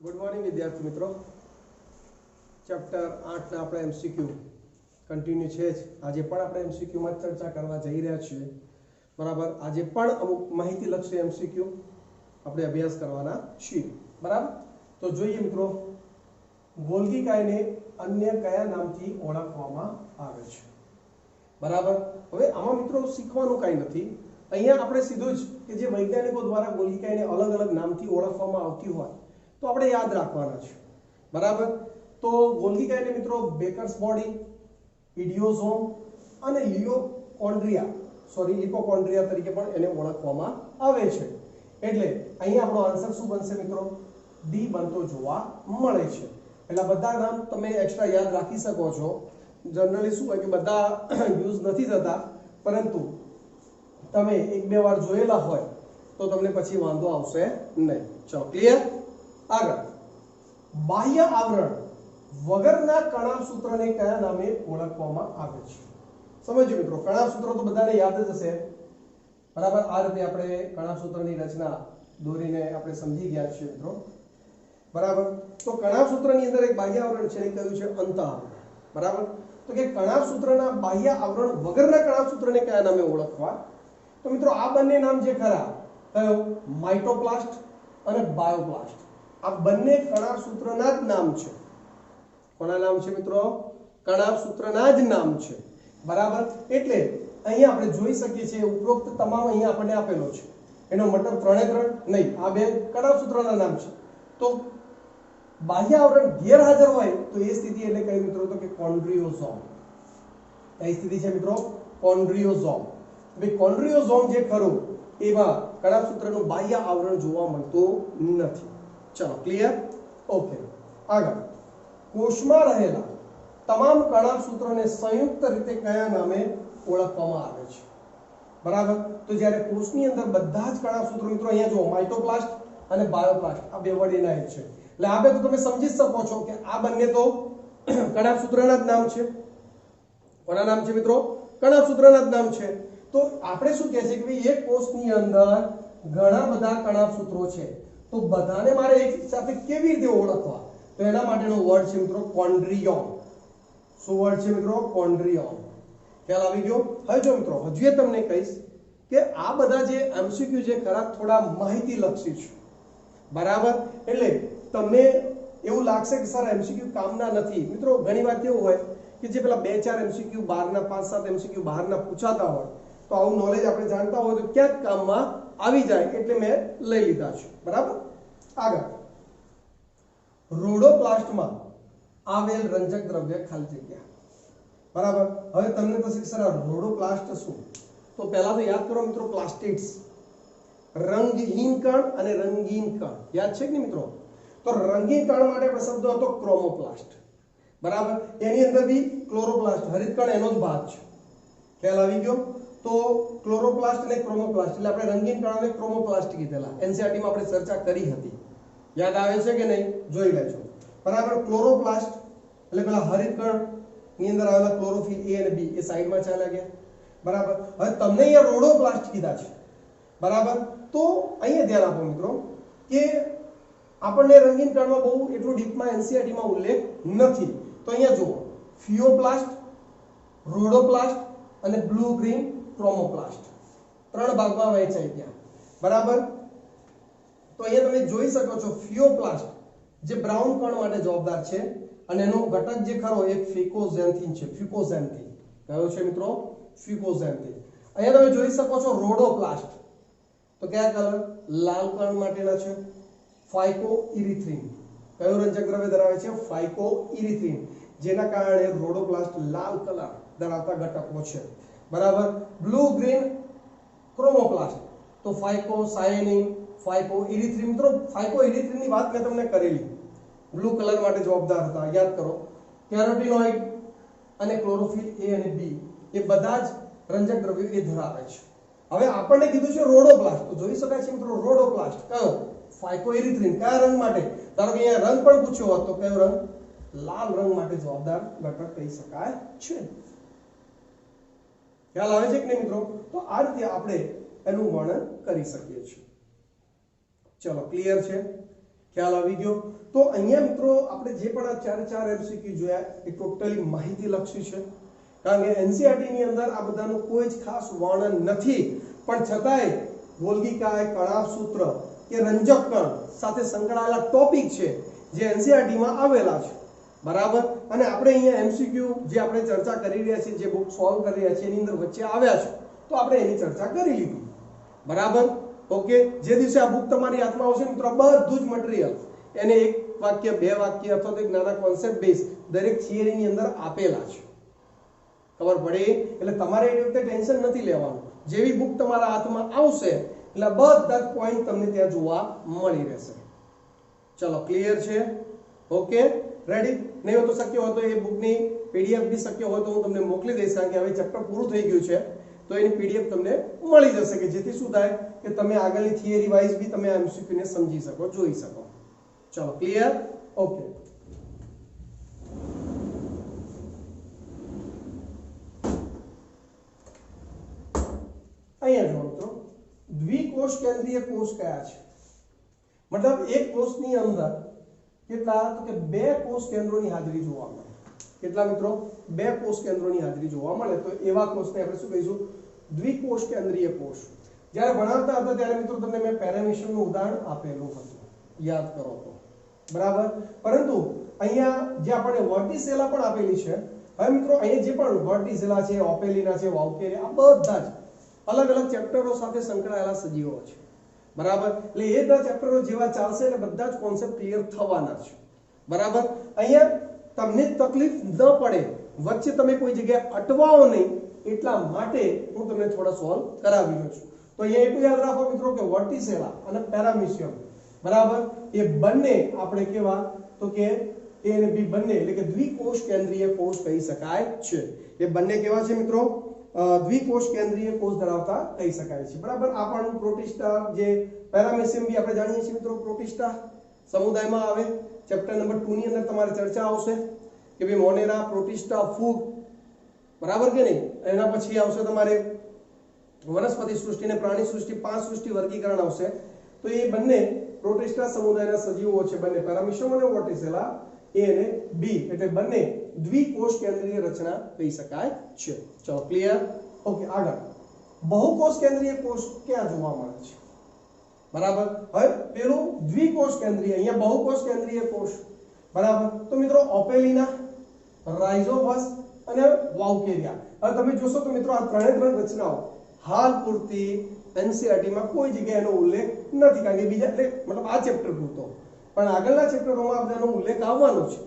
Good morning વિદ્યાર્થી મિત્રો. Chapter 8 ના આપણે એમસીક્યુ કન્ટિન્યુ છે જ. આજે પણ આપણે એમસીક્યુ માં ચર્ચા કરવા જઈ રહ્યા છીએ. બરાબર, આજે પણ અમુક માહિતી લક્ષી એમસીક્યુ આપણે અભ્યાસ કરવાના છીએ. બરાબર, તો જોઈએ મિત્રો, ગોલ્ગી કાયને અન્ય કયા નામથી ઓળખવામાં આવે છે? બરાબર, હવે આમાં મિત્રો શીખવાનું કાંઈ નથી. અહીંયા આપણે સીધું જ કે જે વૈજ્ઞાનિકો દ્વારા ગોલ્ગી કાયને અલગ અલગ નામથી ઓળખવામાં આવતી હોય તો આપણે યાદ રાખવાના છે. બરાબર, તો ગોલ્ગી કાયને મિત્રો બેકર્સ બોડી, ઇડિયોઝોમ અને લિપોકોન્ડ્રિયા તરીકે પણ એને ઓળખવામાં આવે છે. એટલે અહીંયા આપણો આન્સર શું બનશે મિત્રો? ડી બનતો જોવા મળે છે. એટલે બધા નામ તમે એક્સ્ટ્રા યાદ રાખી શકો છો. જનરલી શું હોય કે બધા યુઝ નથી થતા, પરંતુ તમે એક બે વાર જોયેલા હોય તો તમને પછી વાંધો આવશે નહીં. ચલો, ક્લિયર? આગળ, બાહ્ય આવરણ વગરના કણાભસૂત્રને કયા નામે ઓળખવામાં આવે છે? સમજો મિત્રો, કણાભસૂત્ર તો બધાને યાદ જ હશે. બરાબર, આ રીતે આપણે કણાભસૂત્રની રચના દોરીને આપણે સમજી ગયા છીએ મિત્રો. બરાબર, તો કણાભસૂત્રની અંદર એક બાહ્ય આવરણ છે, એ કયું છે? અંતઃઆવરણ. બરાબર, તો કે કણાભસૂત્રના બાહ્ય આવરણ વગરના કણાભસૂત્રને કયા નામે ઓળખવા? તો મિત્રો આ બંને નામ જે ખરા, કયો? માઇટોપ્લાસ્ટ અને બાયોપ્લાસ્ટ. આ બંને કણાભસૂત્રના જ નામ છે. કોના નામ છે મિત્રો? કણાભસૂત્રના જ નામ છે. બરાબર, એટલે અહીંયા આપણે જોઈ શકીએ છીએ ઉપરોક્ત તમામ અહીંયા આપણને આપેલો છે. એનો મતલબ ત્રણે ત્રણ નહીં, આ બે કણાભસૂત્રના નામ છે. તો બાહ્ય આવરણ ગેરહાજર હોય તો એ સ્થિતિ એટલે કઈ મિત્રો? તો કે કોન્ડ્રીયોઝોમ. કઈ સ્થિતિ છે મિત્રો? કોન્ડ્રીયોઝોમ. ભાઈ કોન્ડ્રીયોઝોમ જે ખરું એમાં કણાભસૂત્રનું બાહ્ય આવરણ જોવા મળતું નથી. ચલો, ક્લિયર? ઓકે. આગળ, કોષમાં રહેલા તમામ કણાભસૂત્રોને સંયુક્ત રીતે કયા નામે ઓળખવામાં આવે છે? બરાબર, તો જ્યારે કોષની અંદર બધા જ કણાભસૂત્રો મિત્રો અહીંયા જુઓ, માઇટોપ્લાસ્ટ અને બાયોપ્લાસ્ટ, આ બે વર્ડ એના છે. એટલે આ બે તો તમે સમજી શકો છો કે આ બંને તો કણાભસૂત્રના જ નામ છે. કોના નામ છે મિત્રો? કણાભસૂત્રના જ નામ છે. તો આપણે શું કહે છે કે ભાઈ એક કોષની અંદર ઘણા બધા કણાભસૂત્રો છે, તો બધાને મારે એક સાથે કેવી રીતે ઓળખવા? તો એના માટેનો વર્ડ છે મિત્રો કોન્ડ્રીયોમ. શું વર્ડ છે મિત્રો? કોન્ડ્રીયોમ. ખ્યાલ આવી ગયો? હવે જો મિત્રો, હજુ તમને કહીશ કે આ બધા જે એમસીક્યુ જે ખરા થોડા માહિતી લક્ષી છે. બરાબર, એટલે તમને એવું લાગશે કે સર એમસીક્યુ કામના નથી. મિત્રો ઘણી વાર કેવું હોય કે જે પેલા 2-4 એમસીક્યુ બહારના 5-7 એમસીક્યુ બહારના પૂછાતા હોય તો આવું નોલેજ આપણે જાણતા હોય તો ક્યાંક કામમાં આવી જાય, એટલે મેં લઈ લીધા છે. બરાબર, આગળ, રોડોપ્લાસ્ટમાં આવેલ રંજક દ્રવ્ય ખાલી જગ્યા. બરાબર, હવે તમને થશે કે સર આ રોડોપ્લાસ્ટ શું? તો પહેલા તો યાદ કરો મિત્રો, પ્લાસ્ટિડ્સ, રંગહીન કણ અને રંગીન કણ યાદ છે કે મિત્રો? તો રંગીન કણ માટે આપણે શબ્દ હતો ક્રોમોપ્લાસ્ટ. બરાબર, એની અંદર બી ક્લોરોપ્લાસ્ટ, હરિત કણ એનો જ ભાગ છે. ખ્યાલ આવી ગયો? તો ક્લોરોપ્લાસ્ટ અને ક્રોમોપ્લાસ્ટ, એટલે આપણે રંગીન કણોને ક્રોમોપ્લાસ્ટ કીધેલા. એનસીઈઆરટી માં આપણે ચર્ચા કરી હતી. યાદ આવે છે કે નહીં? જોઈ લેજો. બરાબર, ક્લોરોપ્લાસ્ટ એટલે પેલા હરિત કણ ની અંદર આવેલા ક્લોરોફિલ એ અને બી એ સાઈડમાં ચાલ્યા ગયા. બરાબર, હવે તમને અહીંયા રોડોપ્લાસ્ટ કીધા છે. બરાબર, તો અહીંયા ધ્યાન આપો મિત્રો કે આપણને રંગીન કણમાં બહુ એટલું ડીપમાં એનસીઈઆરટી માં ઉલ્લેખ નથી. તો અહીંયા જુઓ, ફિયોપ્લાસ્ટ, રોડોપ્લાસ્ટ અને બ્લુ ગ્રીન ક્રોમોપ્લાસ્ટ, ત્રણ ભાગમાં વહેંચાય ત્યાં. બરાબર, તો અહીંયા તમે જોઈ શકો છો ફિયોપ્લાસ્ટ જે બ્રાઉન કણ માટે જવાબદાર છે અને એનો ઘટક જે ખરો એક ફિકોઝેન્થિન છે. ફિકોઝેન્થિન કયો છે મિત્રો? ફિકોઝેન્થિન. અહીંયા તમે જોઈ શકો છો રોડોપ્લાસ્ટ, તો કયા કલર? લાલ કણ માટેના છે. ફાઇકોઇરિથ્રિન કયો રંજક દ્રવ્ય ધરાવે છે? ફાઇકોઇરિથ્રિન, જેના કારણે રોડોપ્લાસ્ટ લાલ કલર ધરાવતા ઘટકો છે. બરાબર, બ્લુ ગ્રીન ક્રોમોપ્લાસ્ટ તો ફાઇકોસાયનિન, ફાઇકોઇરિથ્રિન. મિત્રો ફાઇકોઇરિથ્રિન ની વાત મેં તમને કરેલી, બ્લુ કલર માટે જવાબદાર હતા, યાદ કરો. કેરોટીનોઇડ અને ક્લોરોફિલ એ અને બી એ બધા જ રંજક દ્રવ્યો એ ધરાવે છે. હવે આપણને કીધું છે રોડોપ્લાસ્ટ, તો જોઈ શકાય છે મિત્રો રોડોપ્લાસ્ટ કયો? ફાઇકોઇરિથ્રિન. કયા રંગ માટે? ધારો કે અહીંયા રંગ પણ પૂછ્યો હોત તો કયો રંગ? લાલ રંગ માટે જવાબદાર ઘટક કહી શકાય છે. ખ્યાલ આવે છે કે નહીં મિત્રો? તો આ રીતે આપણે એનું વર્ણન કરી શકીએ છીએ. ચલો, ક્લિયર છે? ખ્યાલ આવી ગયો? તો અહીંયા મિત્રો આપણે જે પણ આ ચાર MCQ જોયા એ ટોટલી માહિતી લક્ષી છે, કારણ કે NCERT ની અંદર આ બધાનું કોઈ જ ખાસ વર્ણન નથી, પણ છતાંય ગોલ્ગીકાય, કણાભ સૂત્ર કે રંજક કણ સાથે સંકળાયેલા ટોપિક છે જે NCERT માં આવેલા છે, બરાબર. અને આપણે અહીંયા MCQ જે આપણે ચર્ચા કરી રહ્યા છીએ, જે બુક સોલ્વ કરી રહ્યા છીએ એની અંદર વચ્ચે આવ્યા છે, તો આપણે એની ચર્ચા કરી લીધી, બરાબર. ઓકે, જે દિવસે આ બુક તમારી હાથમાં આવશે મિત્રો, બધું જ મટીરીયલ એને એક વાક્ય, બે વાક્ય અથવા તો એક નાના કોન્સેપ્ટ બેઝ દરેક થિયરીની અંદર આપેલા છે, ખબર પડી? એટલે તમારે એ વખતે ટેન્શન નથી લેવાનું. જેવી બુક તમારા હાથમાં આવશે એટલે બધા જ પોઈન્ટ તમને ત્યાં જોવા મળી રહેશે. ચલો, ક્લિયર છે? Okay, ready? નહીં હોય તો શક્ય હોય તો એ બુકની PDF બી શક્ય હોય તો હું તમને મોકલી દઈશ, કારણ કે હવે ચેપ્ટર પૂરું થઈ ગયું છે, તો એની PDF તમને મળી જશે, કે જેથી શું થાય કે તમે આગળની થિયરી વાઇઝ બી તમે આ MCQ ને સમજી શકો, જોઈ શકો. ચલો, ક્લિયર? ઓકે. અહીંયા જો મિત્રો, દ્વિકોષ કેન્દ્રીય કોષ કયા છે? મતલબ એક કોષની અંદર કેટલા? તો કે બે કોષ કેન્દ્રોની હાજરી જોવા મળે. કેટલા મિત્રો? બે કોષ કેન્દ્રોની હાજરી જોવા મળે. તો એવા કોષને આપણે શું કહીશું? દ્વિકોષ કેન્દ્રીય કોષ. જ્યારે ભણાવતા હતા ત્યારે મિત્રો તમને મેં પેરામીશનનું ઉદાહરણ આપેલું હતું, યાદ કરો તો, બરાબર. પરંતુ અહીંયા જે આપણે વર્ટિસેલા પણ આપેલી છે. હવે મિત્રો અહીંયા જે પણ વર્ટિસેલા છે, ઓપેલિના છે, વાઉકેરિયા, આ બધા જ અલગ અલગ ચેપ્ટરો સાથે સંકળાયેલા સજીવો છે, બરાબર. એટલે એ બધા ચેપ્ટરો જેવા ચાલશે એટલે બધા જ કોન્સેપ્ટ ક્લિયર થવાના છે, બરાબર. અહીંયા તમને તકલીફ ન પડે, વચ્ચે તમે કોઈ જગ્યાએ અટવાઓ નહીં, એટલા માટે હું તમને થોડા સોલ્વ કરાવી રહ્યો છું. તો અહીંયા એટલું યાદ રાખો મિત્રો કે વર્ટિસેલા અને પેરામીશિયમ, બરાબર, એ બંને આપણે કેવા? તો કે A અને B બંને એટલે કે દ્વિકોષ કેન્દ્રીય કોષ કહી શકાય છે. એ બંને કેવા છે મિત્રો? દ્વિકોષ કેન્દ્રીય કોષ ધરાવતા કહી શકાય છે, બરાબર. આ પણ પ્રોટિસ્ટા, જે પેરામીશિયમ બી આપણે જાણીએ છીએ મિત્રો, પ્રોટિસ્ટા સમુદાયમાં આવે. ચેપ્ટર નંબર 2 ની અંદર તમારે ચર્ચા આવશે કે ભાઈ મોનેરા, પ્રોટિસ્ટા, ફૂગ, બરાબર કે નહીં? એના પછી આવશે તમારે વનસ્પતિ સૃષ્ટિ અને પ્રાણી સૃષ્ટિ, 5 સૃષ્ટિ વર્ગીકરણ આવશે. તો એ બંને પ્રોટિસ્ટા સમુદાયના સજીવો છે, બંને પેરામીશિયમ અને વર્ટિસેલા, A અને B, એટલે બંને દ્વિકોષ કેન્દ્રીય રચના કહી શકાય છે. ચલો, ક્લિયર? ઓકે, આગળ બહુકોષ કેન્દ્રીય કોષ ક્યાં જોવા મળે છે? બરાબર. હવે પેલું દ્વિકોષ કેન્દ્રીય, અહીંયા બહુકોષ કેન્દ્રીય કોષ, બરાબર. તો મિત્રો ઓપેલિના, રાઇઝોપસ અને વાઉકેરિયા. હવે તમે જોશો તો મિત્રો આ ત્રણે રચનાઓ હાલ પૂરતી NCERT માં કોઈ જગ્યાએ એનો ઉલ્લેખ નથી, કારણ કે બીજા, એટલે મતલબ આ ચેપ્ટર પૂરતો, પણ આગળના ચેપ્ટરોમાં બધાનો ઉલ્લેખ આવવાનો છે,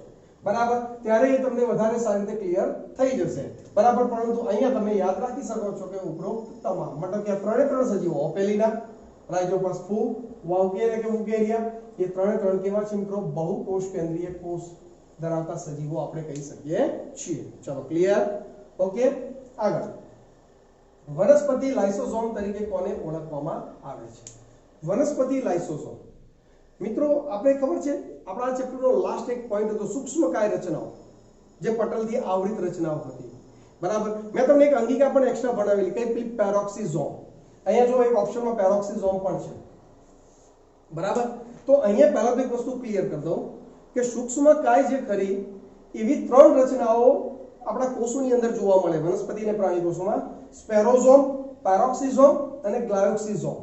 બરાબર. ત્યારે એ તમને વધારે સારી રીતે ક્લિયર થઈ જશે, બરાબર. પરંતુ અહીંયા તમે યાદ રાખી શકો છો કે ઉપરોક્ત તમામ, મતલબ કે ત્રણે સજીવો ઓપેલિના, રાઇઝોપસ, ફૂગ, વાઉકેરિયા કે વુકેરિયા, એ ત્રણે કેવા છે મિત્રો? બહુકોષ કેન્દ્રીય કોષ ધરાવતા સજીવો આપણે કહી શકીએ છીએ. ચલો, ક્લિયર? ઓકે, આગળ વનસ્પતિ લાઇસોસોમ તરીકે કોને ઓળખવામાં આવે છે? વનસ્પતિ લાઇસોસોમ મિત્રો આપણે ખબર છે, આપણા ચેપ્ટરનો લાસ્ટ એક પોઈન્ટ હતો સૂક્ષ્મકાય રચનાઓ, જે પટલથી આવૃત રચનાઓ હતી, બરાબર. મેં તમને એક અંગિકા પણ એક્સ્ટ્રા બનાવેલી, કઈ? પેરોક્સિઝોમ. અહીંયા જો એક ઓપ્શનમાં પેરોક્સિઝોમ પણ છે, બરાબર. તો અહીંયા પહેલા તો એક વસ્તુ ક્લિયર કરી દઉં કે સૂક્ષ્મકાય જે ખરી એવી 3 રચનાઓ આપણા કોષોની અંદર જોવા મળે વનસ્પતિ અને પ્રાણી કોષોમાં: સ્પેરોઝોમ, પેરોક્સિઝોમ અને ગ્લાયોક્સિઝોમ.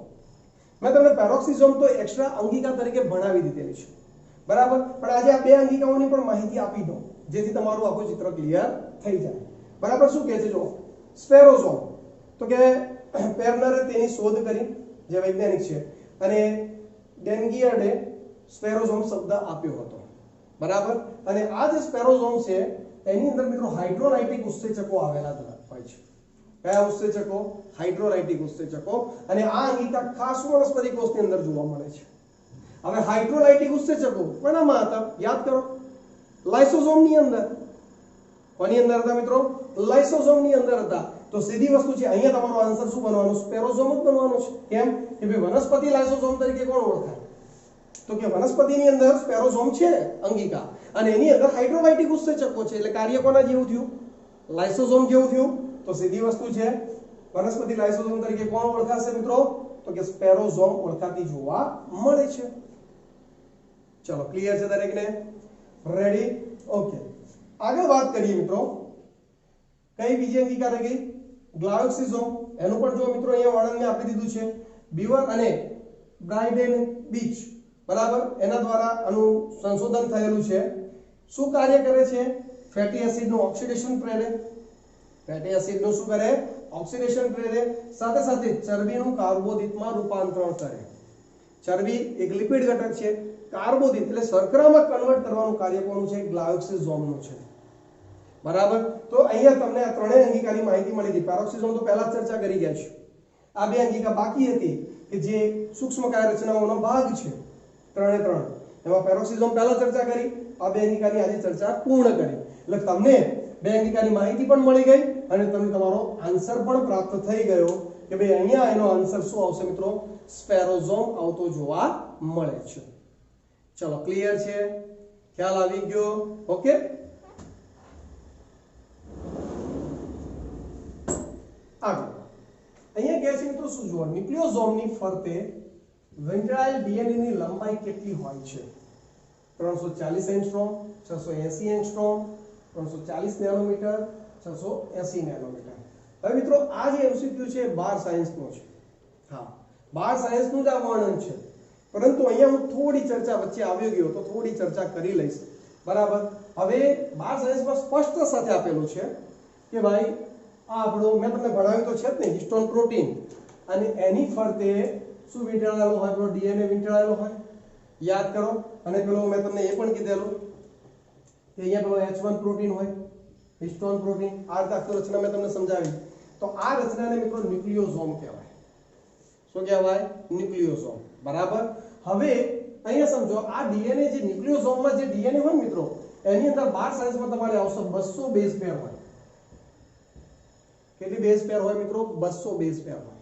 મેં તમને પેરોક્સિઝોમ તો એક્સ્ટ્રા અંગિકા તરીકે ભણાવી દીધેલી છે, બરાબર. પણ આજે આ 2 અંગિકાઓની પણ માહિતી આપી દઉં, જેથી તમારું આખું ચિત્ર ક્લિયર થઈ જાય, બરાબર. શું કહે છે જો સ્પેરોઝોમ? તો કે પેર્નરે તેની શોધ કરી, જે વૈજ્ઞાનિક છે, અને ડેન્ગિયર્ડે સ્પેરોઝોમ શબ્દ આપ્યો હતો, બરાબર. અને આ જે સ્પેરોઝોમ છે એની અંદર મિત્રો હાઇડ્રોલાઇટિક ઉત્સેચકો આવેલા હોય છે. કયા ઉત્સેચકો? હાઇડ્રોલાઇટિક ઉત્સેચકો. અને આ અંગિકા ખાસ વનસ્પતિ કોષની અંદર જોવા મળે છે. હવે હાઇડ્રોલાઇટિક ઉત્સેચકો કોનામાં હતા? યાદ કરો, લાઇસોસોમની અંદર. કોની અંદર હતા મિત્રો? લાઇસોસોમની અંદર હતા. તો સીધી વસ્તુ છે, અહીંયા તમારો આન્સર શું બનવાનો? સ્પેરોઝોમ જ બનવાનો છે. કેમ કે ભાઈ વનસ્પતિ લાઇસોસોમ તરીકે કોણ ઓળખાય? તો કે વનસ્પતિની અંદર સ્પેરોઝોમ છે અંગિકા, અને એની અંદર હાઇડ્રોલાઇટિક ઉત્સેચકો છે, એટલે કાર્ય કોના જેવું થયું? લાઇસોસોમ જેવું થયું. તો સીધી વસ્તુ છે, વનસ્પતિ લાઇસોસોમ તરીકે કોણ ઓળખાશે મિત્રો? તો કે સ્પેરોઝોમ ઓળખાતી જોવા મળે છે. ચલો ક્લિયર છે દરેકને? રેડી? ઓકે, આગળ વાત કરીએ મિત્રો, કઈ બીજી અંગિકા રહી ગઈ? ગ્લાયોક્સિઝોમ. એનું પણ જો મિત્રો અહીંયા વર્ણન મેં આપી દીધું છે. બીવર અને બ્રાઇડેન બીચ, બરાબર, એના દ્વારા આનું સંશોધન થયેલું છે. શું કાર્ય કરે છે? ફેટી એસિડનું ઓક્સિડેશન પ્રેરે. ફેટી એસિડનું શું કરે? ઓક્સિડેશન પ્રેરે. સાથે સાથે ચરબીનું કાર્બોદિતમાં રૂપાંતરણ કરે. ચરબી એક લિપિડ ઘટક છે, કાર્બોદિત એટલે શર્કરામાં કન્વર્ટ કરવાનું કાર્ય કોનું છે? ગ્લાયોક્સિઝોમનું છે. બરાબર, તો અહીંયા તમને આ ત્રણેય અંગિકાની માહિતી મળી ગઈ. પેરોક્સિઝોમ તો પહેલા જ ચર્ચા કરી ગયા છે. આ બે અંગિકા બાકી હતી કે જે સૂક્ષ્મકાય રચનાઓનો ભાગ છે, ત્રણે ત્રણ. એમાં પેરોક્સિઝોમ પહેલા ચર્ચા કરી, આ બે અંગિકાની આજે ચર્ચા પૂર્ણ કરી. એટલે તમને બે અંગિકાની માહિતી પણ મળી ગઈ અને તમને તમારો આન્સર પણ પ્રાપ્ત થઈ ગયો કે ભાઈ અહીંયા એનો આન્સર શું આવશે મિત્રો? સ્પેરોઝોમ આવતો જોવા મળે છે. ચલો ક્લિયર છે? ખ્યાલ આવી ગયો? ઓકે, આગળ અહીંયા કહે છે મિત્રો શું જુઓ, ન્યુક્લિયોઝોમની ફરતે વેન્ટ્રાઇલ ડીએનએ ની લંબાઈ કેટલી હોય છે? 340 એંગસ્ટ્રોમ, 680 એંગસ્ટ્રોમ, 340 નેનોમીટર, 680 નેનોમીટર. હવે મિત્રો આ જે એમસીક્યુ છે 12 સાયન્સનો છે. હા, 12 સાયન્સનું જ આ વર્ણન છે, પરંતુ અહીંયા હું થોડી ચર્ચા વચ્ચે આવી ગયો તો થોડી ચર્ચા કરી લઈશ. બરાબર, હવે 12 સાયન્સમાં સ્પષ્ટ સાથે આપેલું છે કે ભાઈ આ આપણું મેં તમને ભણાવ્યું તો છે જ ને, હિસ્ટોન પ્રોટીન, અને એની ફરતે શું વીંટળાયેલો હોય? આપણો ડીએનએ વીંટળાયેલો હોય. યાદ કરો. અને પેલો મેં તમને એ પણ કીધેલું કે અહીંયા પેલો H1 પ્રોટીન હોય, હિસ્ટોન પ્રોટીન. આ રીતે આખી રચના મેં તમને સમજાવી. તો આ રચનાને મિત્રો ન્યુક્લિયોઝોમ કહેવાય. શું કહેવાય? ન્યુક્લિયોઝોમ. બરાબર, હવે અહીંયા સમજો, આ ડીએનએ જે ન્યુક્લિયોઝોમમાં જે ડીએનએ હોય મિત્રો, એની અંદર 12 સાયન્સમાં તમારે આવશે 200 બેઝ પેર હોય. કેટલી બેઝ પેર હોય મિત્રો? 200 બેઝ પેર હોય.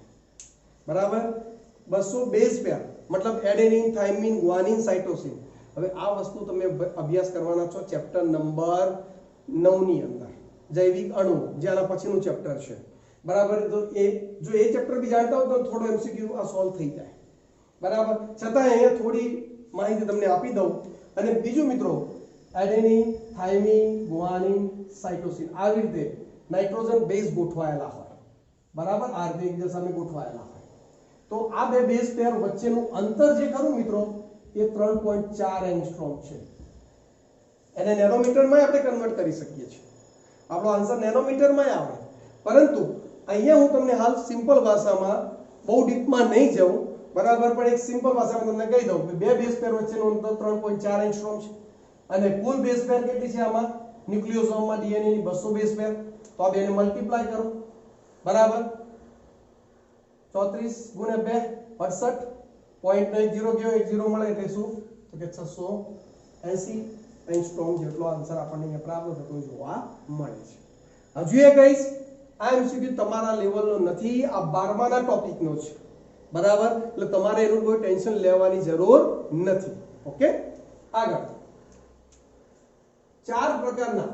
બરાબર, 200 બેઝ પેર મતલબ એડેનિન, થાઇમિન, ગ્વાનિન, સાઇટોસિન. હવે આ વસ્તુ તમે અભ્યાસ કરવાના છો ચેપ્ટર નંબર 9 ની અંદર, જૈવિક અણુ, જે આના પછીનું ચેપ્ટર છે. બરાબર, તો એ જો એ ચેપ્ટર બી જાણતા હો તો થોડો એમસીક્યુ આ સોલ્વ થઈ જાય. બરાબર, છતાં અહીંયા થોડી માહિતી તમને આપી દઉં. અને બીજું મિત્રો, એડેનિન, થાઇમિન, ગ્વાનિન, સાઇટોસિન આવી રીતે નાઇટ્રોજન બેઝ ગોઠવાયેલા હોય. બરાબર, આ રીતે એકબીજા સામે ગોઠવાયેલા હોય. તો આ બે બેઝ પેર વચ્ચેનું અંતર જે ખરું મિત્રો એ 3.4 એંગસ્ટ્રોમ છે. એને નેનોમીટરમાં આપણે કન્વર્ટ કરી શકીએ છીએ. આપણો આન્સર નેનોમીટરમાં આવે. પરંતુ અહીંયા હું તમને હાલ સિમ્પલ ભાષામાં, બહુ ડીપમાં નહીં જાઉં, બરાબર, પણ એક સિમ્પલ ભાષામાં તમને કહી દઉં કે બે બેઝ પેર વચ્ચેનું અંતર 3.4 એંગસ્ટ્રોમ છે. અને કુલ બેઝ પેર કેટલી છે આમાં? ન્યુક્લિયોઝોમમાં ડીએનએ ની 200 બેઝ પેર. તો આ બેને મલ્ટીપ્લાય કરો. બરાબર, 34 ગુણ્યા 2 68.90 મળે એટલે શું? તો કે 680 એંગસ્ટ્રોમ જેટલો આન્સર આપણને અહીંયા પ્રાપ્ત થતો જોવા મળે છે. હજુ એ કહીશ, આ એમસીક્યુ તમારા લેવલનો નથી, આ 12માના ટોપિકનો છે. બરાબર, એટલે તમારે એનું કોઈ ટેન્શન લેવાની જરૂર નથી. ઓકે, આગળ 4 પ્રકારના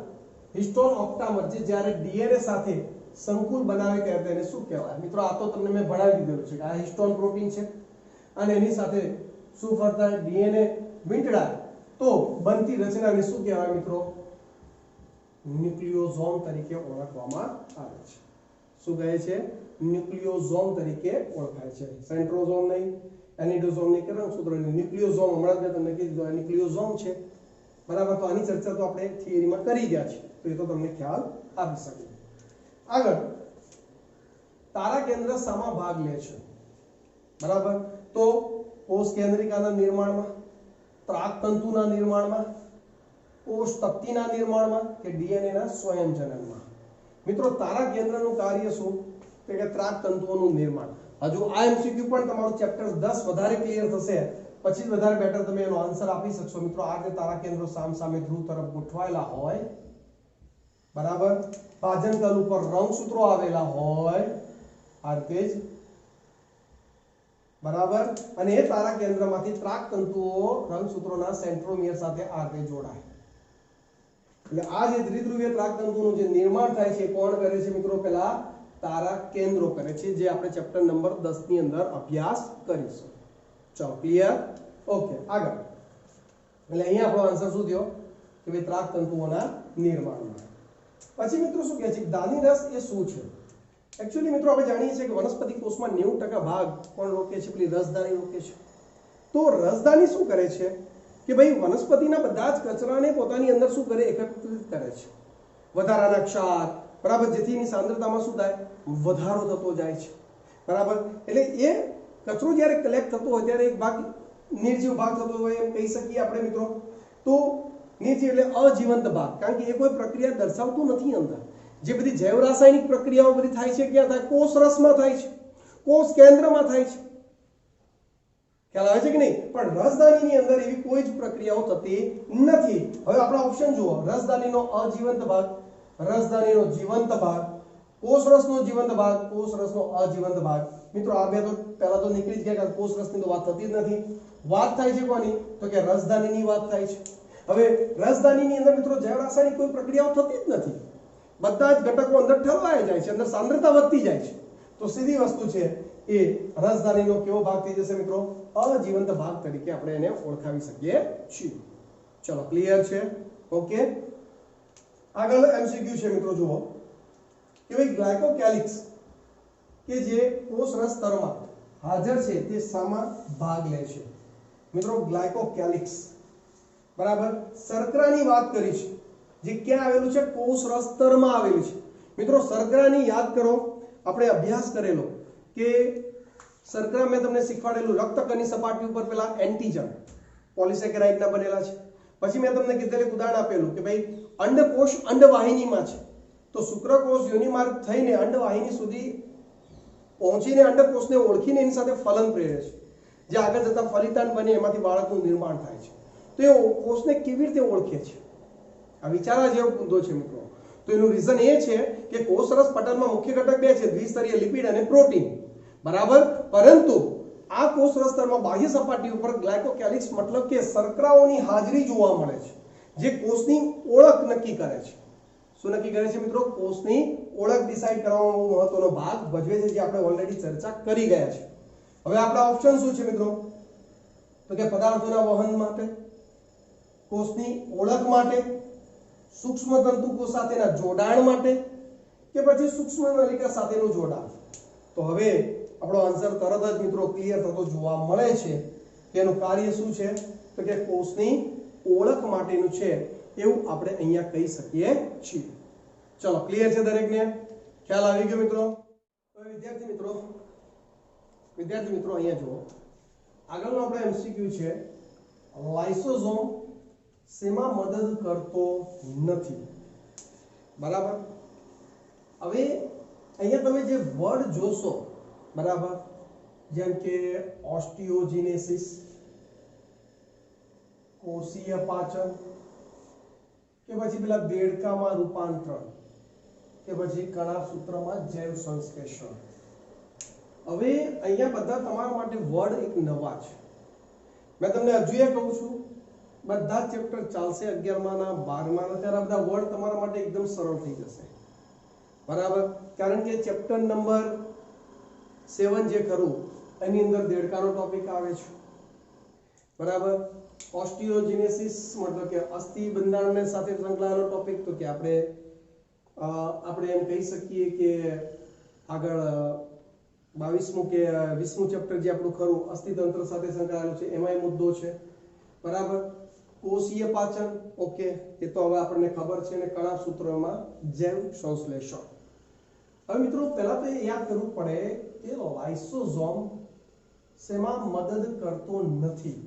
હિસ્ટોન ઓક્ટામર જે જ્યારે ડીએનએ સાથે સંકુલ બનાવે ત્યારે તેને શું કહેવાય? મિત્રો આ તો તમને મેં ભણાવી દીધેલું છે કે આ હિસ્ટોન પ્રોટીન છે અને એની સાથે શું ફરતા ડીએનએ વીંટળાય તો બનતી રચનાને શું કહેવાય મિત્રો? ન્યુક્લિયોઝોમ તરીકે ઓળખવામાં આવે છે. શું કહે છે? ન્યુક્લિયોઝોમ તરીકે ઓળખાય છે. સેન્ટ્રોઝોમ નહીં, એનિડોઝોમ નહીં, કે રંગસૂત્ર નહીં, ન્યુક્લિયોઝોમ. હમણાં જ મેં તમને કીધું આ ન્યુક્લિયોઝોમ છે. બરાબર, તો આની ચર્ચા તો આપણે થિયરીમાં કરી ગયા છે, તો એ તો તમને ખ્યાલ આવી શકે. આગળ તારા કેન્દ્ર શામાં ભાગ લે છે? બરાબર, તો કોષ કેન્દ્રિકાના નિર્માણમાં, ત્રાકતંતુના નિર્માણમાં, કોષ તક્તિના નિર્માણમાં કે ડીએનએ ના સ્વયંજનનમાં. મિત્રો તારા કેન્દ્રનું કાર્ય શું? કે ત્રાકતંતુઓનું નિર્માણ. હજુ આ એમસીક્યુ પણ તમારું ચેપ્ટર 10 વધારે ક્લિયર થશે પછી જ વધારે બેટર તમે એનો આન્સર આપી શકશો. મિત્રો આ રીતે તારા કેન્દ્રો સામસામે ધ્રુવ તરફ ગોઠવાયેલા હોય. બરાબર, ભાજનતલ ઉપર રંગસૂત્રો આવેલા હોય આ રીતે જ. બરાબર, અને એ તારા કેન્દ્રમાંથી ત્રાકતંતુઓ રંગસૂત્રોના સેન્ટ્રોમિયર સાથે આ રીતે જોડાય. એટલે આ જે દ્વિધ્રુવીય ત્રાકતંતુનું જે નિર્માણ થાય છે કોણ કરે છે મિત્રો? પેલા તારા કેન્દ્રો કરે છે, જે આપણે ચેપ્ટર નંબર 10 ની અંદર અભ્યાસ કરીશું. ચલો ક્લિયર? ઓકે, આગળ એટલે અહીંયા આપણો આન્સર શું થયો કે ભાઈ ત્રાક તંતુઓના નિર્માણમાં. પછી મિત્રો શું કહે છે દાની રસ એ શું છે? એકચ્યુઅલી મિત્રો આપણે જાણીએ છીએ કે વનસ્પતિ કોષમાં 90% ભાગ કોણ રોકે છે? પેલી રસદાની રોકે છે. તો રસદાની શું કરે છે કે ભાઈ વનસ્પતિના બધા જ કચરાને પોતાની અંદર શું કરે? એકત્રિત કરે છે. વધારાના ક્ષાર, બરાબર, જેથી એની સાંદ્રતામાં શું થાય? વધારો થતો જાય છે, બરાબર. એટલે એ કચરો જ્યારે કલેક્ટ થતો હોય ત્યારે એક ભાગ નિર્જીવ ભાગ થતો હોય એમ કહી શકીએ આપણે મિત્રો. તો નિર્જીવ એટલે અજીવંત ભાગ, કારણ કે એ કોઈ પ્રક્રિયા દર્શાવતું નથી અંદર. જે બધી જૈવ રાસાયણિક પ્રક્રિયાઓ બધી થાય છે ક્યાં થાય? કોષ રસમાં થાય છે, કોષ કેન્દ્રમાં થાય છે. ખ્યાલ આવે છે કે નહીં? પણ રસદાનીની અંદર એવી કોઈ જ પ્રક્રિયાઓ થતી નથી. હવે આપણા ઓપ્શન જુઓ. રસદાનીનો અજીવંત ભાગ, રસદાનીનો જીવંત ભાગ, કોષ રસનો જીવંત ભાગ, કોષ રસનો અજીવંત ભાગ. મિત્રો આ બે તો પહેલા તો નીકળી જ ગયા, કોષ રસની તો વાત થતી જ નથી. વાત થાય છે કોની? તો કે રસદાનીની વાત થાય છે. હવે રસદાનીની અંદર મિત્રો જૈવ રાસાયણિક કોઈ પ્રક્રિયાઓ થતી જ નથી. બધા જ ઘટકો અંદર ઠલવાઈ જાય છે, અંદર સાંદ્રતા વધતી જાય છે. તો સીધી વસ્તુ છે એ રસદાનીનો કેવો ભાગ થઈ જશે મિત્રો? અજીવંત ભાગ તરીકે આપણે એને ઓળખાવી શકીએ છીએ. ચલો, ક્લિયર છે? ઓકે. આગળ એમસીક્યુ છે મિત્રો, જુઓ કે ભાઈ ગ્લાયકોકેલિક્સ કે જે કોષ રસ સ્તરમાં હાજર છે તે શામાં ભાગ લે છે? મિત્રો ગ્લાયકોકેલિક્સ, બરાબર, શર્કરાની વાત કરી છે, જે ક્યાં આવેલું છે? કોષ રસ સ્તરમાં આવેલું છે. મિત્રો શર્કરાની યાદ કરો, આપણે અભ્યાસ કરેલો કે શર્કરા મેં તમને શીખવાડેલું રક્તકણની સપાટી ઉપર પેલા એન્ટીજન પોલિસેકેરાઇડના બનેલા છે. પછી મેં તમને કીધેલું ઉદાહરણ આપેલું કે ભાઈ અંડકોષ અંડવાહિનીમાં છે, તો શુક્રકોષ યોનિમાર્ગ થઈને અંડવાહિની સુધી પહોંચીને અંડકોષને ઓળખીને એની સાથે ફલન પ્રેરે છે, જે આગળ જતા ફલિતાંડ બને એમાંથી બાળકનું નિર્માણ થાય છે. તો એ કોષને કેવી રીતે ઓળખે છે? આ વિચારવા જેવો મુદ્દો છે મિત્રો. તો એનું રીઝન એ છે કે કોષરસ પટલમાં મુખ્ય ઘટક બે છે, દ્વિસ્તરીય લિપિડ અને પ્રોટીન, બરાબર. પરંતુ આ કોષરસ સ્તરમાં બાહ્ય સપાટી ઉપર ગ્લાયકોકેલિક્સ મતલબ કે શર્કરાઓની હાજરી જોવા મળે છે, જે કોષની ઓળખ નક્કી કરે છે. શું નક્કી કરે છે મિત્રો? કોષની ઓળખ ડિસાઈડ કરવામાં બહુ મહત્વનો ભાગ ભજવે છે, જે આપણે ઓલરેડી ચર્ચા કરી ગયા છે. હવે આપણા ઓપ્શન શું છે મિત્રો? તો કે પદાર્થોના વહન માટે, કોષની ઓળખ માટે, સૂક્ષ્મ તંતુકોષ સાથેના જોડાણ માટે, કે પછી સૂક્ષ્મ નલિકા સાથેનું જોડાણ. તો હવે આપણો આન્સર તરત જ મિત્રો ક્લિયર થતો જોવા મળે છે કે એનું કાર્ય શું છે? તો કે કોષની ઓળખ માટેનું છે એવું આપણે અહીંયા કહી શકીએ છીએ. ચલો, ક્લિયર છે દરેકને? ખ્યાલ આવી ગયો મિત્રો? તો વિદ્યાર્થી મિત્રો અહીંયા જુઓ, આગળનો આપણો એમસીક્યુ છે લાઇસોઝોમ શેમાં મદદ કરતો નથી? બરાબર. હવે અહીંયા તમે જે વર્ડ જોશો, બરાબર, જેમ કે ઓસ્ટિયોજિનેસિસ, કોષીય પાચન, કે પછી પેલા દેડકામાં રૂપાંતરણ, કે પછી કણાસૂત્રમાં જૈવ સંશ્લેષણ. હવે અહીંયા બધા તમારા માટે વર્ડ એક નવા છે. મેં તમને હજુ એ કહું છું, બધા ચેપ્ટર ચાલશે 11માના 12માના, ત્યારે આ બધા વર્ડ તમારા માટે એકદમ સરળ થઈ જશે, બરાબર. કારણ કે ચેપ્ટર નંબર 7 જે ખરું એની અંદર દેડકાનો ટોપિક આવે છે, બરાબર. ઓસ્ટિયોજિનેસિસ મતલબ કે અસ્થિ બંધારણને સાથે સંકળાયેલો ટોપિક, તો કે આપણે એમ કહી શકીએ કે આગળ 22મું કે 20મું ચેપ્ટર જે આપણું ખરું અસ્થિતંત્ર સાથે સંકળાયેલું છે, એમાં એ મુદ્દો છે, બરાબર. કોષીય પાચન, ઓકે, એ તો હવે આપણને ખબર છે, ને કણાસૂત્રમાં જૈવ સંશ્લેષણ. હવે મિત્રો પહેલા તો એ યાદ કરવું પડે કે લાઇસોઝોમ શેમાં મદદ કરતો નથી,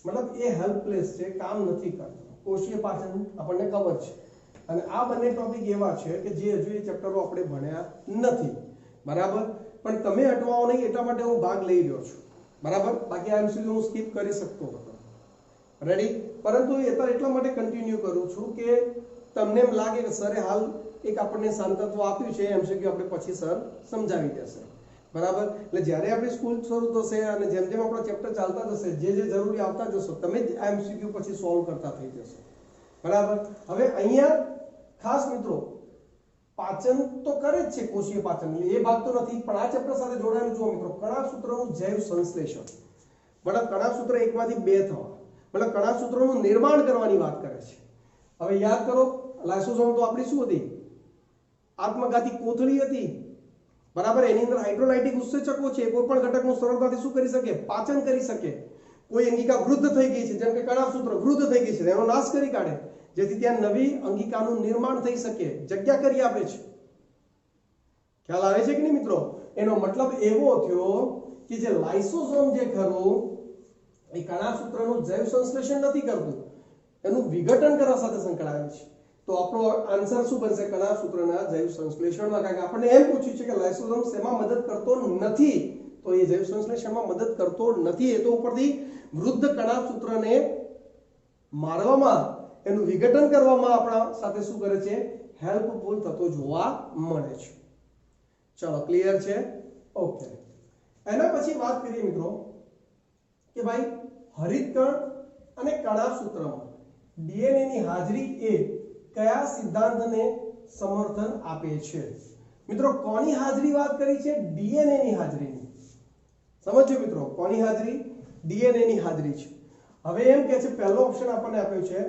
મતલબ એ હેલ્પલેસ છે, કામ નથી કરતો. કોષીય પાચન આપણને ખબર છે, અને આ બંને ટોપિક એવા છે કે જે હજુ એ ચેપ્ટરો આપણે ભણ્યા નથી, બરાબર. પણ તમે અટવાઓ નહીં એટલા માટે હું ભાગ લઈ રહ્યો છું, બરાબર. બાકી આ એમસીક્યુ હું સ્કીપ કરી શકતો હતો, રેડી. પરંતુ એ તો એટલા માટે કન્ટિન્યુ કરું છું કે તમને એમ લાગે કે સરે હાલ એક આપણને શાંતત્વ આપ્યું છે, એમસીક્યુ આપણે પછી સર સમજાવી દેશે, બરાબર. એટલે જ્યારે આપણી સ્કૂલ શરૂ થશે અને જેમ જેમ આપણા ચેપ્ટર ચાલતા જશે, જે જરૂરી આવતા જશો, તમે જ આ એમસીક્યુ પછી સોલ્વ કરતા થઈ જશો, બરાબર. હવે અહીંયા ખાસ મિત્રો પાચન તો કરે જ છે, કોષીય પાચન એ ભાગ તો નથી, પણ આ ચેપ્ટર સાથે જોડાયેલું જુઓ મિત્રો, કણાસૂત્રનું જૈવ સંશ્લેષણ. મતલબ કણાસૂત્ર એકમાંથી બે થવા, मतलब કણાસૂત્રોનું નિર્માણ કરવાની વાત કરે છે। હવે યાદ કરો લાઇસોસોમ તો આપણી શું હતી? આત્મઘાતી કોથળી હતી, બરાબર। એની અંદર હાઇડ્રોલાઇટિક ઉત્સેચકો છે, કોઈ પણ ઘટકનું સરળતાથી શું કરી શકે? પાચન કરી શકે। કોઈ અંગિકા વૃદ્ધ થઈ ગઈ છે, જેમ કે કણાસૂત્ર વૃદ્ધ થઈ ગઈ છે, એનો નાશ કરી કાઢે, જેથી ત્યાં નવી અંગિકાનું નિર્માણ થઈ શકે, જગ્યા કરી આપે છે। ખ્યાલ આવે છે કે નહીં મિત્રો? એનો મતલબ એવો થયો કે જે લાઇસોસોમ જે ખરું એ કણાસૂત્રનું જૈવ સંશ્લેષણ નથી કરતું, એનું વિઘટન કરવા સાથે સંકળાયેલ છે। તો આપણો આન્સર શું બનશે? કણાસૂત્રના જૈવ સંશ્લેષણમાં। કારણ કે આપણને એમ પૂછ્યું છે કે લાઇસોસોમ શેમાં મદદ કરતો નથી, તો એ જૈવ સંશ્લેષણમાં મદદ કરતો નથી। એ તો ઉપરથી વૃદ્ધ કણાસૂત્રને મારવામાં, એનું વિઘટન કરવામાં આપણા સાથે શું કરે છે? હેલ્પફુલ થતો જોવા મળે છે। ચલો ક્લિયર છે? ઓકે। એના પછી વાત કરીએ મિત્રો કે ભાઈ હરિતકણ અને કણાસૂત્રમાં ડીએનએ ની હાજરી એ કયા સિદ્ધાંતને સમર્થન આપે છે? મિત્રો કોની હાજરી વાત કરી છે? ડીએનએ ની હાજરીની। સમજો મિત્રો, કોની હાજરી? ડીએનએ ની હાજરી છે। હવે એમ કે છે, પહેલો ઓપ્શન આપણને આપ્યો છે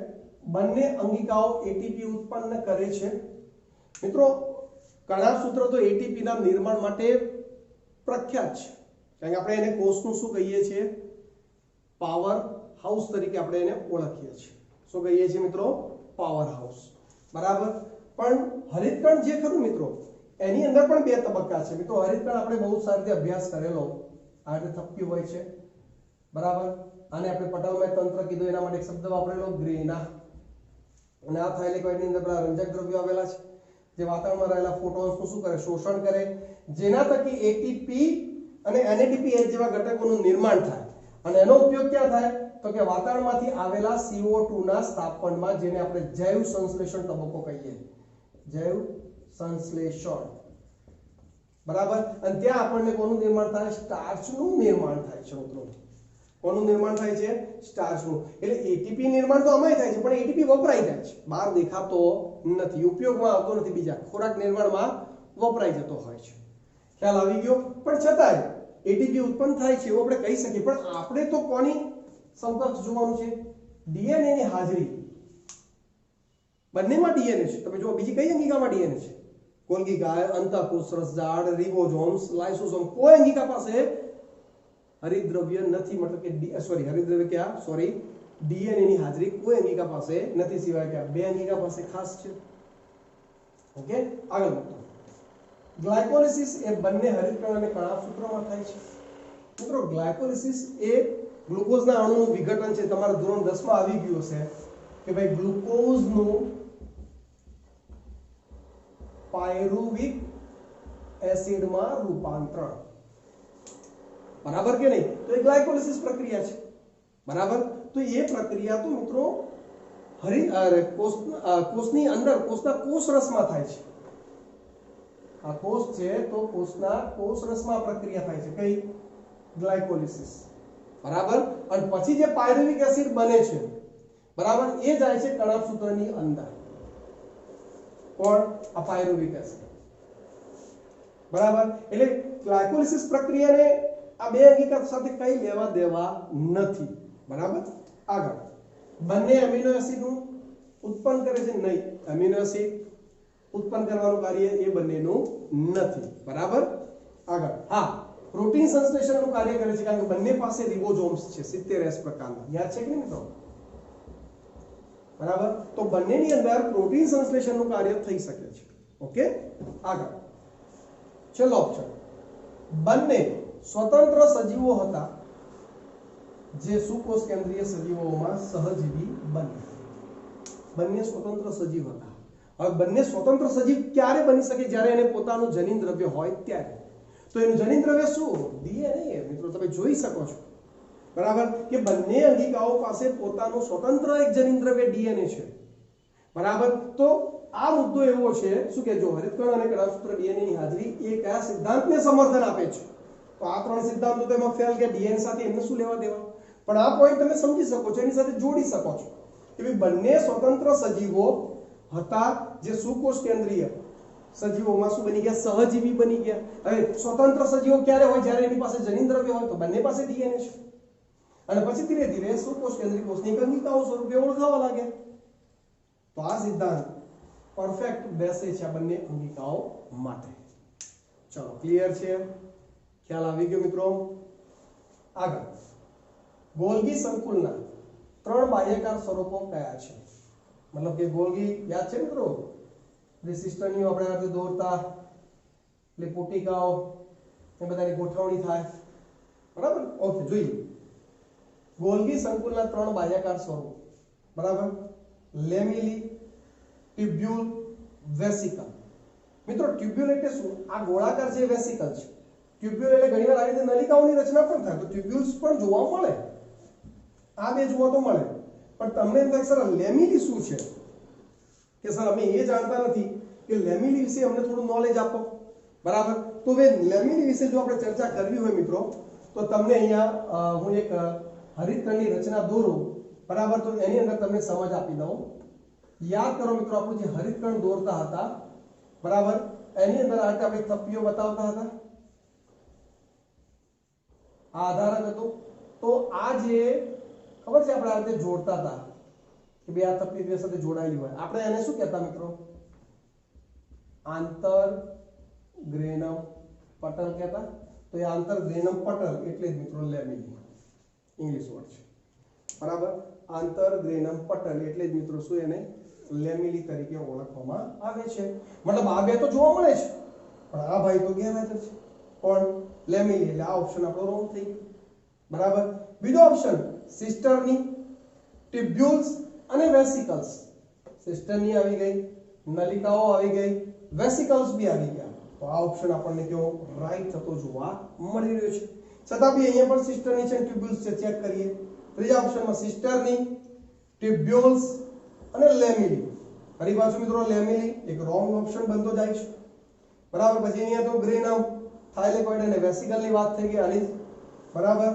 બંને અંગિકાઓ એટીપી ઉત્પન્ન કરે છે। મિત્રો કણાસૂત્ર તો એટીપી ના નિર્માણ માટે પ્રખ્યાત છે, કારણ કે આપણે એને કોષનું શું કહીએ છીએ? પાવર હાઉસ તરીકે આપણે એને ઓળખીએ છીએ। શું કહીએ છીએ મિત્રો? પાવર હાઉસ, બરાબર। પણ હરિતકણ જે ખરું મિત્રો, એની અંદર પણ બે તબક્કા છે મિત્રો। હરિતકણ આપણે બહુ સારી રીતે અભ્યાસ કરેલો, આ રીતે થપ્પી હોય છે, બરાબર। આને આપણે પટલમય તંત્ર કીધું, એના માટે એક શબ્દ વાપરેલો ગ્રેના। અને આ થાઇલેકોઇડની અંદર પેલા રંજક દ્રવ્યો આવેલા છે, જે વાતાવરણમાં રહેલા ફોટોન્સનું શું કરે? શોષણ કરે, જેના થકી એટીપી અને એનએડીપી જેવા ઘટકોનું નિર્માણ થાય। અને એનો ઉપયોગ ક્યાં થાય? તો કે વાતાવરણમાંથી આવેલા CO2 ના સ્થાપનમાં, જેને આપણે જૈવ સંશ્લેષણ તબક્કો કહીએ, જૈવ સંશ્લેષણ, બરાબર। અને ત્યાં આપણને કોનું નિર્માણ થાય? સ્ટાર્ચનું નિર્માણ થાય છે મિત્રો। કોનું નિર્માણ થાય છે? સ્ટાર્ચનું। એટલે એટીપી નિર્માણ તો આમાંય થાય છે, પણ એટીપી વપરાઈ જાય છે, બહાર દેખાતો નથી, ઉપયોગમાં આવતો નથી, બીજા ખોરાક નિર્માણમાં વપરાઈ જતો હોય છે। ખ્યાલ આવી ગયો? પણ છતાંય એટીપી ઉત્પન્ન થાય છે એવું આપણે કહી શકીએ। પણ આપણે તો કોની સમકક્ષ જોવાનું છે? ડીએનએ ની હાજરી। બંનેમાં ડીએનએ છે। તમે જો બીજી કઈ અંગિકામાં ડીએનએ છે? ગોલ્ગી ગાય, અંતઃકોષ, રસજાળ, રિબોઝોમ્સ, લાઇસોસોમ, કોઈ અંગિકા પાસે હરિતદ્રવ્ય નથી, મતલબ કે હરિતદ્રવ્ય ક્યાં? ડીએનએ ની હાજરી કોઈ અંગિકા પાસે નથી, સિવાય કે બે અંગિકા પાસે ખાસ છે। ઓકે, આગળ વધો। ગ્લાયકોલિસિસ એ બંને હરિતકણ અને કણાસૂત્રમાં થાય છે। મિત્રો ગ્લાયકોલિસિસ એ ગ્લુકોઝના અણુનું વિઘટન છે। તમારા ધોરણ 10 માં આવી ગયું છે કે ભાઈ ગ્લુકોઝનું પાયરુવિક એસિડમાં રૂપાંતરણ, બરાબર કે નહીં? તો એ ગ્લાયકોલિસિસ પ્રક્રિયા છે, બરાબર। તો એ પ્રક્રિયા તો મિત્રો કોષની અંદર કોષના કોષરસમાં થાય છે। આ કોષ છે તો કોષના કોષરસમાં પ્રક્રિયા થાય છે, કઈ? ગ્લાયકોલિસિસ, બરાબર। અને પછી જે પાયરુવિક એસિડ બને છે, બરાબર, એ જાય છે કણાસૂત્રની અંદર। કોણ? આ પાયરુવિક એસિડ, બરાબર। એટલે ગ્લાયકોલિસિસ પ્રક્રિયાને આ બે અંગિકા સાથે કઈ લેવા દેવા નથી, બરાબર। આગળ, બંને એમિનો એસિડનું ઉત્પન્ન કરે છે? નહીં, એમિનો એસિડ ઉત્પન્ન કરવાનું કાર્ય એ બંનેનું નથી, બરાબર। આગળ, હા, પ્રોટીન સંશ્લેષણનું કાર્ય કરે છે, કારણ કે બંને પાસે રિબોઝોમ્સ છે 70S પ્રકારના, યાદ છે કે નહીં મિત્રો? બરાબર। તો બંનેની અંદર પ્રોટીન સંશ્લેષણનું કાર્ય થઈ શકે છે। ઓકે, આગળ, છેલ્લો ઓપ્શન, બંને સ્વતંત્ર સજીવો હતા જે સુકોષ કેન્દ્રીય સજીવોમાં સહજીવી બન્યા। બંને સ્વતંત્ર સજીવ હતા। હવે બંને સ્વતંત્ર સજીવ ક્યારે બની શકે? જ્યારે એને પોતાનું જનીન દ્રવ્ય હોય ત્યારે। તો એનું જનીન દ્રવ્ય શું? ડીએનએ। મિત્રો તમે જોઈ શકો છો, બરાબર, કે બંને અંગિકાઓ પાસે પોતાનું સ્વતંત્ર એક જનીન દ્રવ્ય ડીએનએ છે, બરાબર। તો આ મુદ્દો એવો છે, શું કે જો હરિતકણ અને કણાસૂત્ર ડીએનએ ની હાજરી એ કયા સિદ્ધાંતને સમર્થન આપે છે? તો આ ત્રણ સિદ્ધાંતો તો એમાં ફેલ કે ડીએનએ સાથે એમને શું લેવા દેવા? પણ આ પોઈન્ટ તમે સમજી શકો છો, એની સાથે જોડી શકો છો કે ભાઈ બંને સ્વતંત્ર સજીવો હતા જે સુકોષ કેન્દ્રીય સજીવોમાં શું બની ગયા? સહજીવી બની ગયા। હવે સ્વતંત્ર સજીવો ક્યારે હોય? જ્યારે એની પાસે જનીન દ્રવ્ય હોય, તો બંને પાસે ડીએનએ છે। અને પછી ધીરે ધીરે સુકોષ કેન્દ્રીય કોષની અંગિકાઓ સ્વરૂપે ઓળખાવા લાગે. તો આ સિદ્ધાંત પરફેક્ટ બેસે છે આ બંને અંગિકાઓ માટે. ચલો ક્લિયર છે, ખ્યાલ આવી ગયો મિત્રો. આગળ ગોલ્ગી સંકુલના 3 બાહ્યકાર સ્વરૂપો કયા છે? મતલબ કે ગોલ્ગી યાદ છે મિત્રો, રેસિસ્ટરનીઓ આપણે આ રીતે દોરતા, એટલે પુટિકાઓ એ બધાની ગોઠવણી થાય, બરાબર. ઓકે, જોઈએ ગોલ્ગી સંકુલના 3 બાહ્યકાર સ્વરૂપ, બરાબર. લેમિલી, ટ્યુબ્યુલ, વેસિકલ. મિત્રો ટ્યુબ્યુલ એટલે શું? આ ગોળાકાર છે, વેસિકલ છે. ટ્યુબ્યુલ એટલે ઘણીવાર આવી રીતે નલિકાઓની રચના પણ થાય, તો ટ્યુબ્યુલ્સ પણ જોવા મળે. આ બે જોવા તો મળે, પણ તમને એમ થાય સર લેમિલી શું છે કે સર અમે એ જાણતા નથી કે લેમિલી વિશે અમને થોડું નોલેજ આપો, બરાબર. તો હવે લેમિલી વિશે જો આપણે ચર્ચા કરવી હોય મિત્રો, તો તમને અહીંયા હું એક હરિતકણની રચના દોરું, બરાબર. તો એની અંદર તમને સમજ આપી દઉં. યાદ કરો મિત્રો, આપણું જે હરિતકણ દોરતા હતા, બરાબર, એની અંદર આ રીતે આપણે થપ્પીઓ બતાવતા હતા, આ આધારક હતું. તો આ જે ખબર છે આપણે આ રીતે જોડતા હતા કે બે આ થપ્પી બે સાથે જોડાયેલી હોય, આપણે એને શું કહેતા મિત્રો? આંતર ગ્રેનમ પટલ કહેતા. તો એ આંતર ગ્રેનમ પટલ એટલે જ મિત્રો લેમિલી ઇંગ્લિશ વર્ડ છે, બરાબર. આંતર ગ્રેનમ પટલ એટલે જ મિત્રો શું એને લેમિલી તરીકે ઓળખવામાં આવે છે. મતલબ આ બે તો જોવા મળે છે, પણ આ ભાઈ તો ગેરહાજર છે. કોણ? લેમિલી. એટલે આ ઓપ્શન આપણો રોંગ થઈ ગયો, બરાબર. બીજો ઓપ્શન સિસ્ટરની, ટ્યુબ્યુલ્સ અને વેસિકલ્સ. સિસ્ટરની આવી ગઈ, નલિકાઓ આવી ગઈ, વેસિકલ્સ બી આવી ગયા. તો આ ઓપ્શન આપણને કેવો રાઈટ થતો જોવા મળી રહ્યો છે. છતાં બી અહીંયા પણ સિસ્ટરની છે, ટ્યુબ્યુલ્સ છે, ચેક કરીએ. ત્રીજા ઓપ્શનમાં સિસ્ટરની, ટ્યુબ્યુલ્સ અને લેમિલી. ફરી પાછું મિત્રો લેમિલી એક રોંગ ઓપ્શન બનતો જાય છે, બરાબર. પછી અહીંયા તો ગ્રેનમ, થાઇલેકોઇડ અને વેસિકલની વાત થઈ ગઈ આની, બરાબર.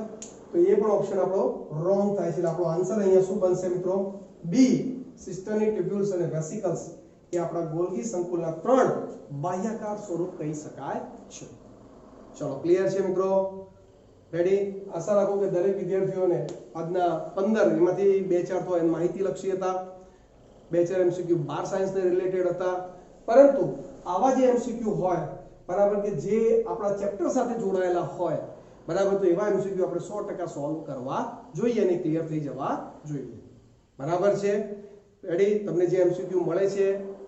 તો એ પણ ઓપ્શન આપણો રોંગ થાય છે. એટલે આપણો આન્સર અહીંયા શું બનશે મિત્રો? બી, સિસ્ટરની, ટ્યુબ્યુલ્સ અને વેસિકલ્સ એ આપણા ગોલ્ગી સંકુલના 3 બાહ્યકાર સ્વરૂપ કહી શકાય છે. ચલો ક્લિયર છે મિત્રો? રેડી? આશા રાખું કે દરેક વિદ્યાર્થીઓને આજના 15 એમાંથી 2-4 તો માહિતી લક્ષી હતા, 2-4 MCQ બાર સાયન્સને રિલેટેડ હતા. પરંતુ આવા જે MCQ હોય, બરાબર, કે જે આપણા ચેપ્ટર સાથે જોડાયેલા હોય, બરાબર, તો એવા MCQ આપણે 100% સોલ્વ કરવા જોઈએ અને ક્લિયર થઈ જવા જોઈએ, બરાબર છે. રેડી? તમને જે MCQ મળે છે,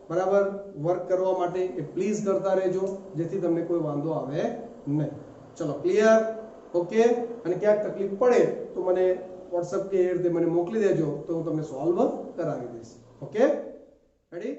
બરાબર, વર્ક કરવા માટે એ પ્લીઝ કરતા રહેજો, જેથી તમને કોઈ વાંધો આવે નહીં. ચલો ક્લિયર? ઓકે. અને ક્યાંક તકલીફ પડે તો મને WhatsApp કે એ રીતે મને મોકલી દેજો, તો હું તમને સોલ્વ કરાવી દઈશ. ઓકે? રેડી?